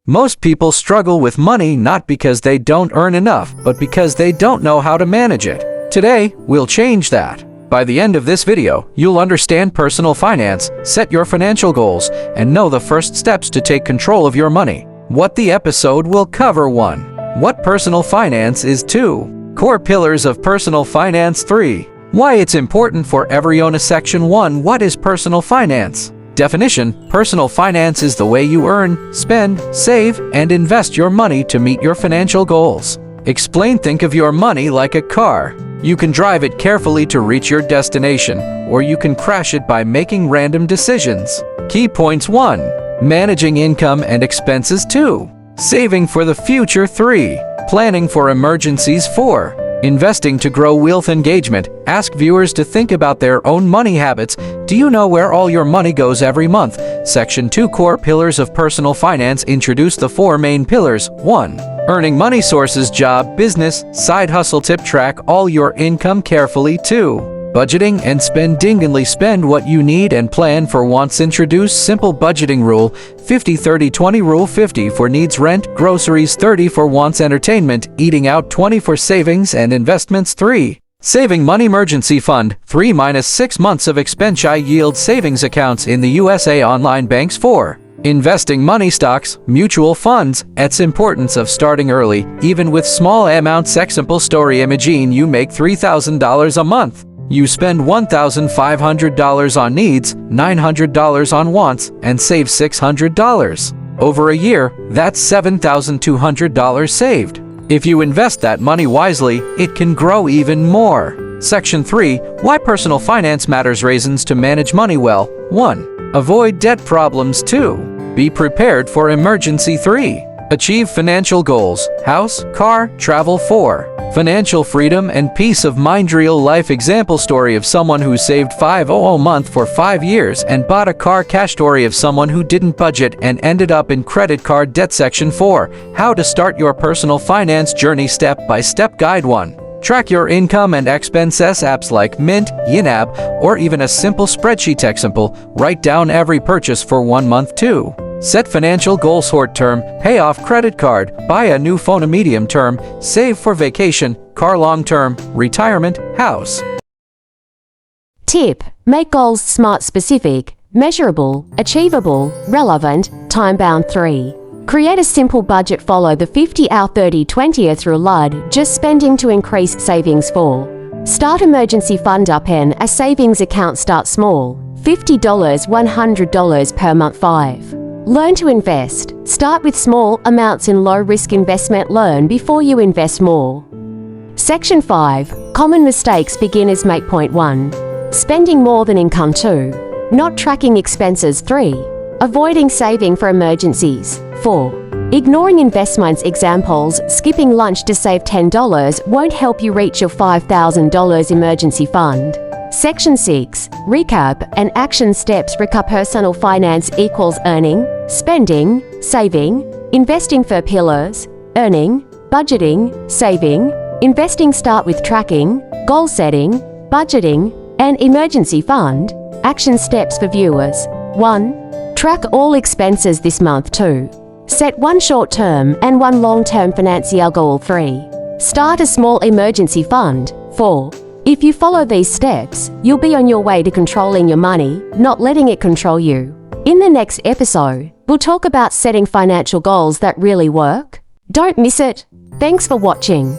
Most people struggle with money not because they don't earn enough, but because they don't know how to manage it. Today, we'll change that. By the end of this video, you'll understand personal finance, set your financial goals, and know the first steps to take control of your money. What the episode will cover: 1. What personal finance is. 2. Core pillars of personal finance. 3. Why it's important for everyone. Section 1. What is personal finance? Definition: personal finance is the way you earn, spend, save, and invest your money to meet your financial goals. Explain: think of your money like a car. You can drive it carefully to reach your destination, or you can crash it by making random decisions. Key points: 1. Managing income and expenses. 2. Saving for the future. 3. Planning for emergencies. 4. Investing to grow wealth. Engagement: ask viewers to think about their own money habits. Do you know where all your money goes every month? Section 2. Core pillars of personal finance. Introduce the 4 main pillars. 1. Earning money sources: job, business, side hustle. Tip: track all your income carefully. 2. Budgeting and spending: spend what you need and plan for wants. Introduce simple budgeting rule: 50-30-20 rule. 50 for needs, rent, groceries; 30 for wants, entertainment, eating out; 20 for savings and investments. 3. Saving money emergency fund: 3-6 months of expense. Yield savings accounts in the USA online banks. 4. Investing money: stocks, mutual funds. Its importance of starting early, even with small amounts. Simple story: Imagine you make $3,000 a month. You spend $1,500 on needs, $900 on wants, and save $600. Over a year, that's $7,200 saved. If you invest that money wisely, it can grow even more. Section 3. Why personal finance matters. Reasons to manage money well. 1. Avoid debt problems. 2. Be prepared for emergency. 3. Achieve financial goals: house, car, travel. 4. Financial freedom and peace of mind. Real life example story of someone who saved $500 a month for 5 years and bought a car. Cash story of someone who didn't budget and ended up in credit card debt. Section 4. How to start your personal finance journey. Step-by-step guide. 1. Track your income and expenses. Apps like Mint, YNAB, or even a simple spreadsheet. Example: write down every purchase for 1 month. 2. Set financial goals: short term, pay off credit card, buy a new phone; a medium term, save for vacation, car; long term, retirement, house. Tip: make goals SMART: specific, measurable, achievable, relevant, time-bound. 3. Create a simple budget. Follow the 50-hour 30-20 rule. Just spending to increase savings. 4. Start emergency fund. Open a savings account. Start small, $50, $100 per month. 5. Learn to invest. Start with small amounts in low-risk investment. Learn before you invest more. Section 5. Common mistakes beginners make. Point 1. Spending more than income. 2. Not tracking expenses. 3. Avoiding saving for emergencies. 4. Ignoring investments. Examples: skipping lunch to save $10 won't help you reach your $5,000 emergency fund. Section 6. Recap and action steps. Recap: personal finance equals earning, spending, saving, investing. 4 pillars: earning, budgeting, saving, investing. Start with tracking, goal setting, budgeting, and emergency fund. Action steps for viewers: 1. Track all expenses this month. 2. Set 1 short-term and 1 long-term financial goal. 3. Start a small emergency fund. 4. If you follow these steps, you'll be on your way to controlling your money, not letting it control you. In the next episode, we'll talk about setting financial goals that really work. Don't miss it. Thanks for watching.